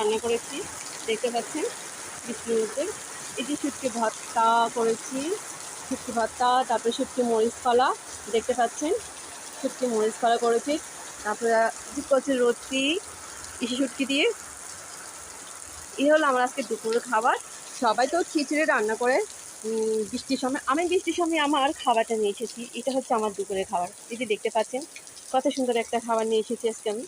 রান্না করেছি, দেখতে পাচ্ছেন বৃষ্টির মধ্যে। এই যে শুটকি ভর্তা করেছি, শুটকি ভর্তা, তারপরে শুটকি মরিচ কলা, দেখতে পাচ্ছেন শুটকি মরিচ কলা করেছি, তারপরে কচুর রুটি ইসে শুটকি দিয়ে। এই হলো আমার আজকে দুপুরের খাবার। সবাই তো খিচুড়ি রান্না করে বৃষ্টির সময়, আমি বৃষ্টির সময় আমার খাবারটা নিয়ে এসেছি। এটা হচ্ছে আমার দুপুরের খাবার। এই যে দেখতে পাচ্ছেন কত সুন্দর একটা খাবার নিয়ে এসেছি আজকে আমি।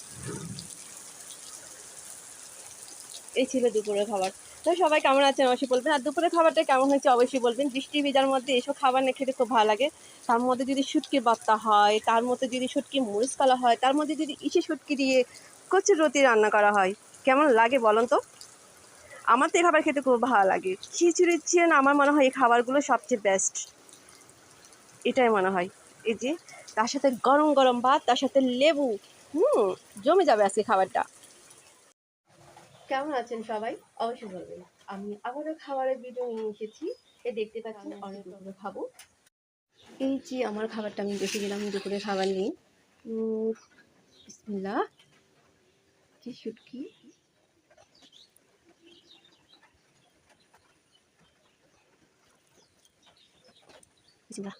এই ছিল দুপুরের খাবার। তো সবাই কেমন আছেন অবশ্যই বলবেন, আর দুপুরের খাবারটা কেমন হয়েছে অবশ্যই বলবেন। বৃষ্টি ভেজার মধ্যে এসব খাবার না খেতে খুব ভালো লাগে। তার মধ্যে যদি শুটকি ভর্তা হয়, তার মধ্যে যদি শুটকি মরিচ কলা হয়, তার মধ্যে যদি ইসে শুটকি দিয়ে কচুর রুটি রান্না করা হয়, কেমন লাগে বলুন তো? আমার তো এই খাবার খেতে খুব ভালো লাগে। খিচুড়ির চেয়ে না আমার মনে হয় এই খাবারগুলো সবচেয়ে বেস্ট, এটাই মনে হয়। এই যে তার সাথে গরম গরম ভাত, তার সাথে লেবু, জমে যাবে আজকে খাবারটা। কেমন আছেন সবাই অবশ্যই বলবেন। আমি আবারও খাবারের ভিডিও নিয়ে এসেছি। দেখতে পাচ্ছেন অনেক দুপুরে খাবো। এই যে আমার খাবারটা আমি দেখে গেলাম দুপুরে খাবার নিয়ে। বিসমিল্লাহ। কি শুটকি, বিসমিল্লাহ।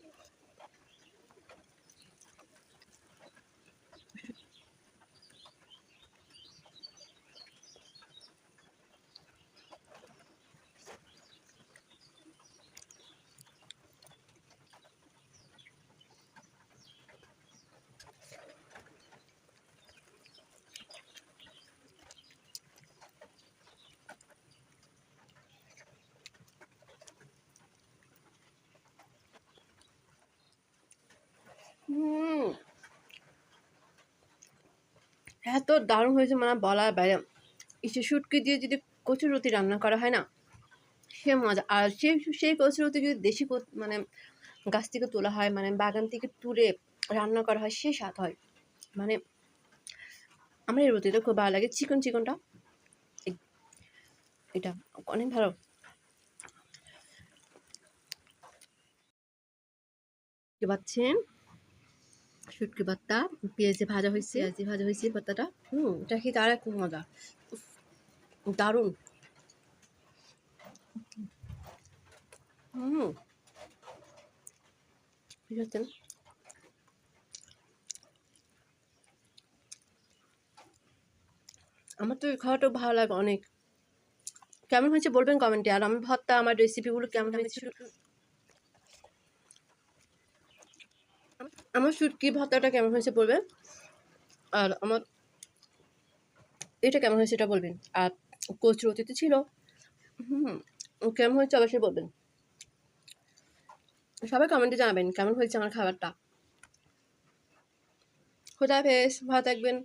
এত দারুণ হয়েছে মানে বলার বাইরে। ইসে শুটকি দিয়ে যদি কচুর রুটি রান্না করা হয় না, সে মজা। আর সেই কচুর রুটি যদি দেশি মানে গাছ থেকে তোলা হয়, মানে বাগান থেকে তুলে রান্না করা হয়, সে স্বাদ হয়। মানে আমার এই রুটিটা খুব ভালো লাগে, চিকন চিকনটা, এটা অনেক ভালো। দেখতে পাচ্ছেন শুটকি ভর্তা, পেঁয়াজে ভাজা হয়েছে ভর্তাটা। এটা খেতে আর খুব মজা, দারুণ। বুঝতে আমার তো এই খাওয়াটাও ভালো লাগে অনেক। কেমন হয়েছে বলবেন কমেন্টে। আর আমার ভর্তা, আমার রেসিপিগুলো কেমন হয়েছে, আমার শুটকি ভর্তাটা কেমন হয়েছে বলবেন। আর আমার এটা কেমন হয়েছে এটা বলবেন। আর কচুর অতিথি ছিল, কেমন হয়েছে অবশ্যই বলবেন। সবাই কমেন্টে জানাবেন কেমন হয়েছে আমার খাবারটা। খোদা হাফেজ, ভালো থাকবেন।